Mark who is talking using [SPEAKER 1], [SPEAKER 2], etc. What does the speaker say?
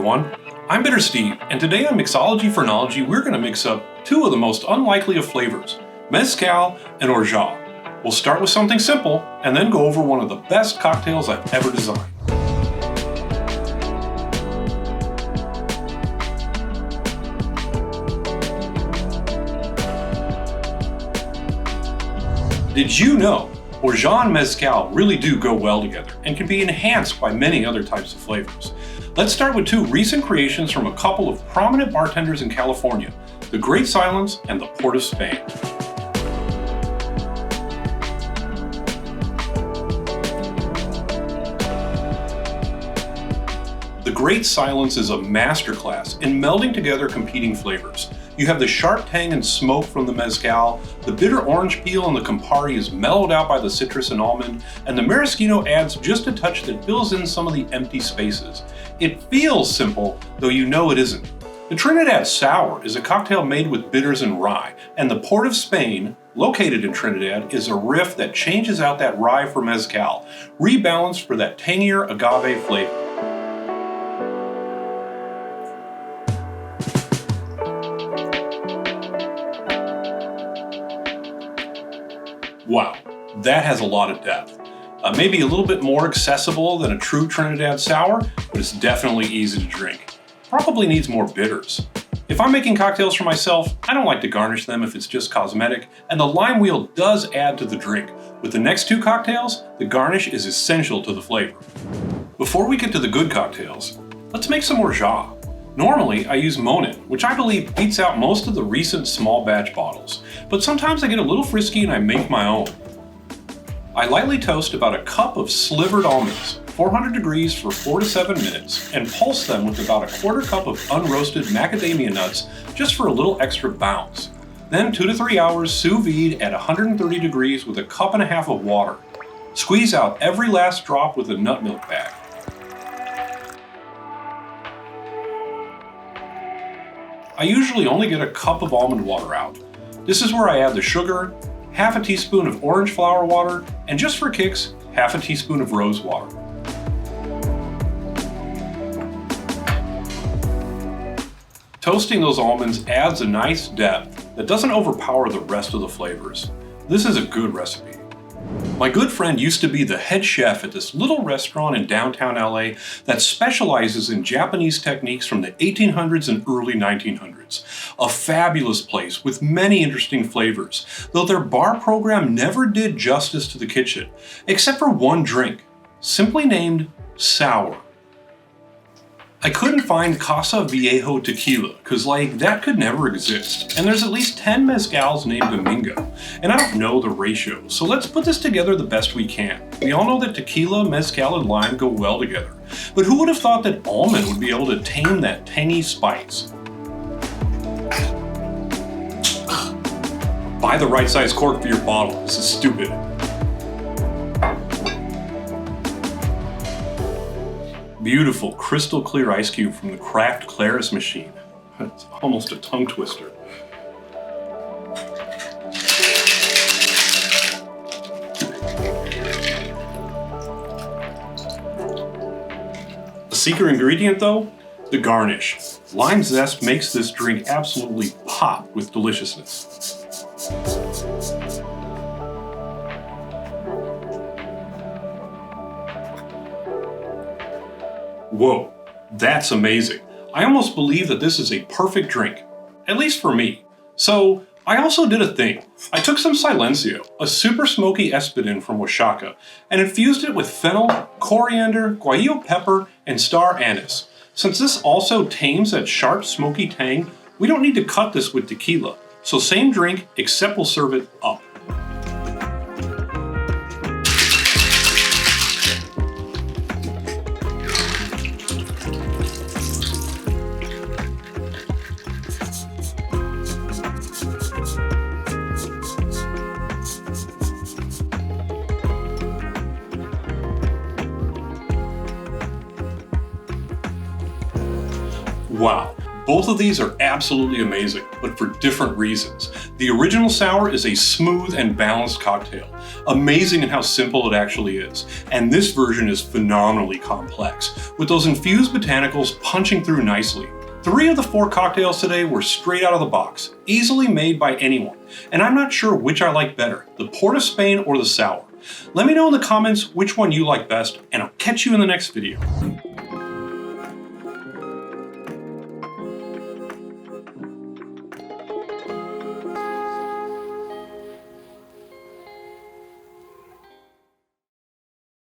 [SPEAKER 1] everyone. I'm Bitter Steve, and today on Mixology Phrenology, we're going to mix up two of the most unlikely of flavors, Mezcal and Orgeat. We'll start with something simple, and then go over one of the best cocktails I've ever designed. Did you know Orgeat and Mezcal really do go well together and can be enhanced by many other types of flavors? Let's start with two recent creations from a couple of prominent bartenders in California, the Great Silence and the Port of Spain. The Great Silence is a masterclass in melding together competing flavors. You have the sharp tang and smoke from the mezcal, the bitter orange peel and the Campari is mellowed out by the citrus and almond, and the maraschino adds just a touch that fills in some of the empty spaces. It feels simple, though you know it isn't. The Trinidad Sour is a cocktail made with bitters and rye, and the Port of Spain, located in Trinidad, is a riff that changes out that rye for mezcal, rebalanced for that tangier agave flavor. Wow, that has a lot of depth. Maybe a little bit more accessible than a true Trinidad Sour, but it's definitely easy to drink. Probably needs more bitters. If I'm making cocktails for myself, I don't like to garnish them if it's just cosmetic, and the lime wheel does add to the drink. With the next two cocktails, the garnish is essential to the flavor. Before we get to the good cocktails, let's make some Orgeat. Normally, I use Monin, which I believe beats out most of the recent small batch bottles, but sometimes I get a little frisky and I make my own. I lightly toast about a cup of slivered almonds, 400 degrees for 4 to 7 minutes, and pulse them with about a quarter cup of unroasted macadamia nuts just for a little extra bounce. Then 2 to 3 hours sous vide at 130 degrees with a cup and a half of water. Squeeze out every last drop with a nut milk bag. I usually only get a cup of almond water out. This is where I add the sugar, half a teaspoon of orange flower water, and just for kicks, half a teaspoon of rose water. Toasting those almonds adds a nice depth that doesn't overpower the rest of the flavors. This is a good recipe. My good friend used to be the head chef at this little restaurant in downtown LA that specializes in Japanese techniques from the 1800s and early 1900s. A fabulous place with many interesting flavors, though their bar program never did justice to the kitchen, except for one drink, simply named Sour. I couldn't find Casa Viejo tequila, cause that could never exist. And there's at least 10 mezcals named Domingo, and I don't know the ratio, so let's put this together the best we can. We all know that tequila, mezcal, and lime go well together, but who would have thought that almond would be able to tame that tangy spice? Buy the right size cork for your bottle, this is stupid. Beautiful crystal clear ice cube from the Kraft Claris machine. It's almost a tongue twister. The secret ingredient though? The garnish. Lime zest makes this drink absolutely pop with deliciousness. Whoa, that's amazing. I almost believe that this is a perfect drink, at least for me. So I also did a thing. I took some Silencio, a super smoky espadin from Oaxaca, and infused it with fennel, coriander, Guajillo Pepper, and star anise. Since this also tames that sharp smoky tang, we don't need to cut this with tequila. So same drink, except we'll serve it up. Wow, Both of these are absolutely amazing, but for different reasons. The original sour is a smooth and balanced cocktail, amazing in how simple it actually is. And this version is phenomenally complex, with those infused botanicals punching through nicely. 3 of the 4 cocktails today were straight out of the box, easily made by anyone. And I'm not sure which I like better, the Port of Spain or the sour. Let me know in the comments which one you like best, and I'll catch you in the next video.